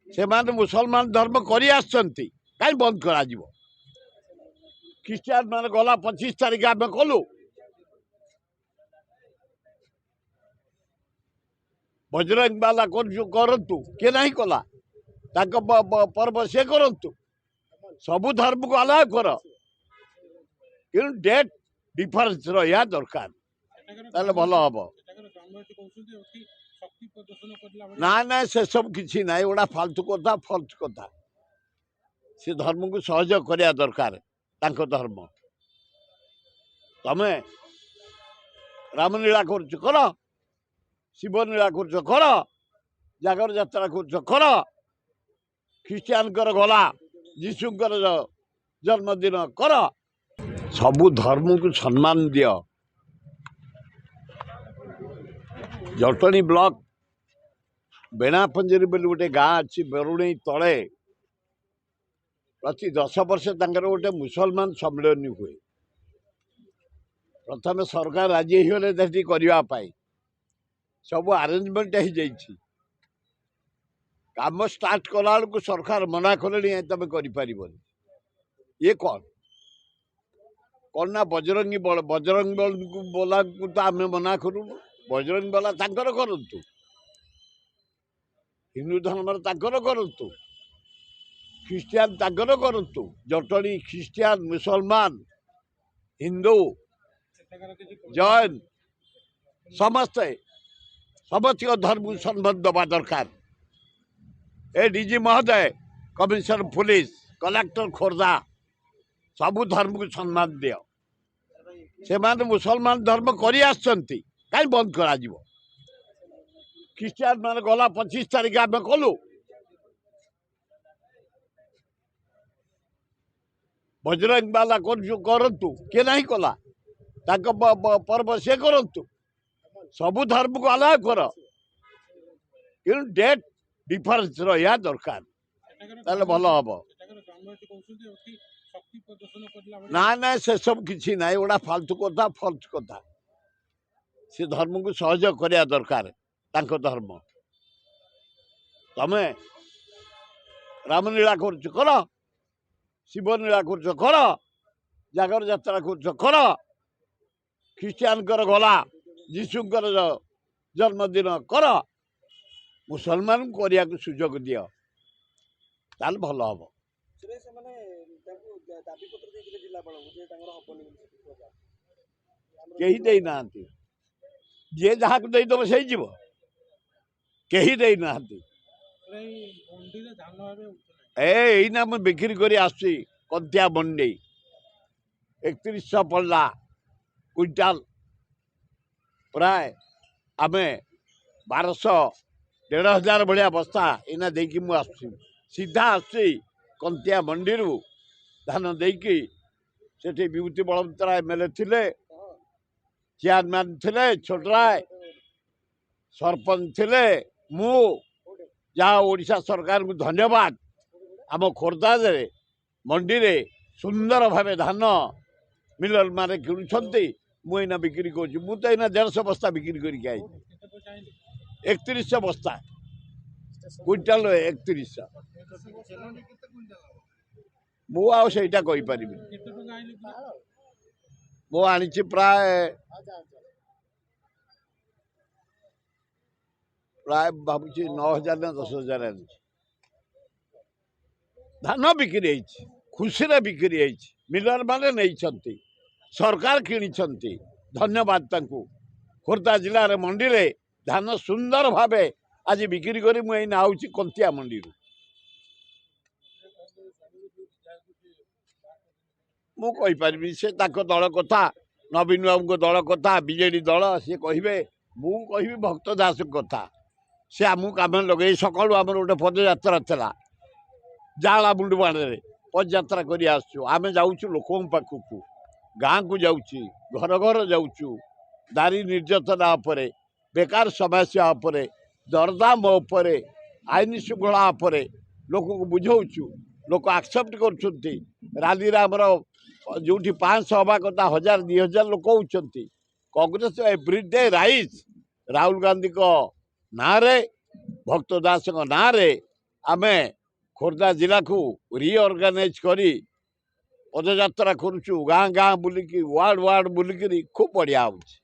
से मुसलमान धर्म करी आसछंती काई बंद करा जिवो ख्रीस्टियान माने गला 25 तारिख आम कलु बजरंग बाला करतु किए नहीं कला पर्व से करतु सबु धर्म को अलाउ कर कि डेट डिफरेन्स रहा दरकार ताले भल हम ना ना से सब किसी ना गोटा फालतू कथा फल्स कथा से धर्म को सहयोग करने दरकार तांको धर्म तमे रामलीला कर शिवलीला कर जागर यात्रा कर ख्रीस्टियान गला जीशुकर जन्मदिन कर सबु धर्म को सम्मान दियो जटणी ब्लॉक बेणापंजरी बोली गोटे गाँ अच्छी बरुणई तले प्रति 10 वर्ष गोटे मुसलमान सम्मेलन हुए प्रथम सरकार राजी होले करने सब आरेंजमेंट हो जाइए काम स्टार्ट कला बेलू सरकार मना कले तुम कर ये कौन कौन ना बजरंगी बला को तो आम मना करूँ बजरंग बला तांकर करतु हिंदू धर्म करतु ख्रीस्टियान तांकर करतु जटणी ख्रीस्टियान मुसलमान हिंदू जैन समस्ते समस्त धर्म सम्मान दबा दरकार ए डीजी महोदय कमिशनर पुलिस कलेक्टर खोर्धा सबु धर्म को सम्मान दियो से मुसलमान धर्म करी आसछंती काई बंद करा जिवो ख्रीस्टियान माने गला 25 तारिख आम कलु बजरंग बाला करतु किए नहीं कला पर्व से करतु सबु धर्म को अलाउ कर कि डेट डिफरेन्स रहा दरकार ताले भल हम ना ना से सब किसी ना गोटा फालतू कथा फल्स कथा से धर्म को सहयोग करने दरकार तांको धर्म तमे रामलीला कर शिवलीला कर जागर यात्रा कर ख्रीस्टियान गला जीशुकर जन्मदिन कर मुसलमान को करने सुजोग दियो ताल भल हम कहीं दे ना जे जहाँ को देदब से जीव कहीं दे ना एना मुझे बिक्री कर कंतिया मंडी 3100 पड़ला क्विंटाल प्राय आम 1200 1500 भाया बस्ता इना देकी मु सीधा आसी कंतिया मंडी धान देकी सेठी विभूति बलवंतरा एमएलए थिले चेयरमैन थिले छोटराय सरपंच थिले मु जहाँ ओडिशा सरकार को धन्यवाद आम खोर्धा मंडी रे सुंदर भाव धान मिलर मारे किणुंट मुना बिक्री कर तो 150 बस्ता बिक्री कर 3100 बस्ता क्विंटाल 3100 मुझे कहीपर मु आनी प्राय प्राय भावुँ 9000 ना 10000 आनी धान बिक्री खुशी बिक्री मिलर माने नहीं सरकार किणी धन्यवाद तांकु खोर्धा जिले मंडी रे धान सुंदर भावे आज बिक्री करी मुझे आऊँगी कंतिया मंडी मु कहीपरि से दल कथा नवीन बाबू दल कथा बीजेडी दल सी कहे मु कहि भक्त दास कथा से आमको आम लगे सकालू आम गोटे पदयात्रा था जाला मुंडुबाड़े पदयात्रा कर आम जाऊँ लोक पाखक गाँ को जाऊँ घर घर जाऊँ दारी निर्यातना बेकार समस्या दरदाम आईन श्रृंखला लोक को बुझाऊँ लोक एक्सेप्ट कर राली जो 500 हवा कथा 1000 2000 लोक होती कांग्रेस एवरीडे राइज राहुल गांधी को ना रे भक्त दास ना रे आमे खोर्धा जिला को रिअर्गानाइज करी पदयात्रा करुचु गाँ गाँ बुलिकी वार्ड वार्ड बुलिकी खूब बढ़िया होଉଛି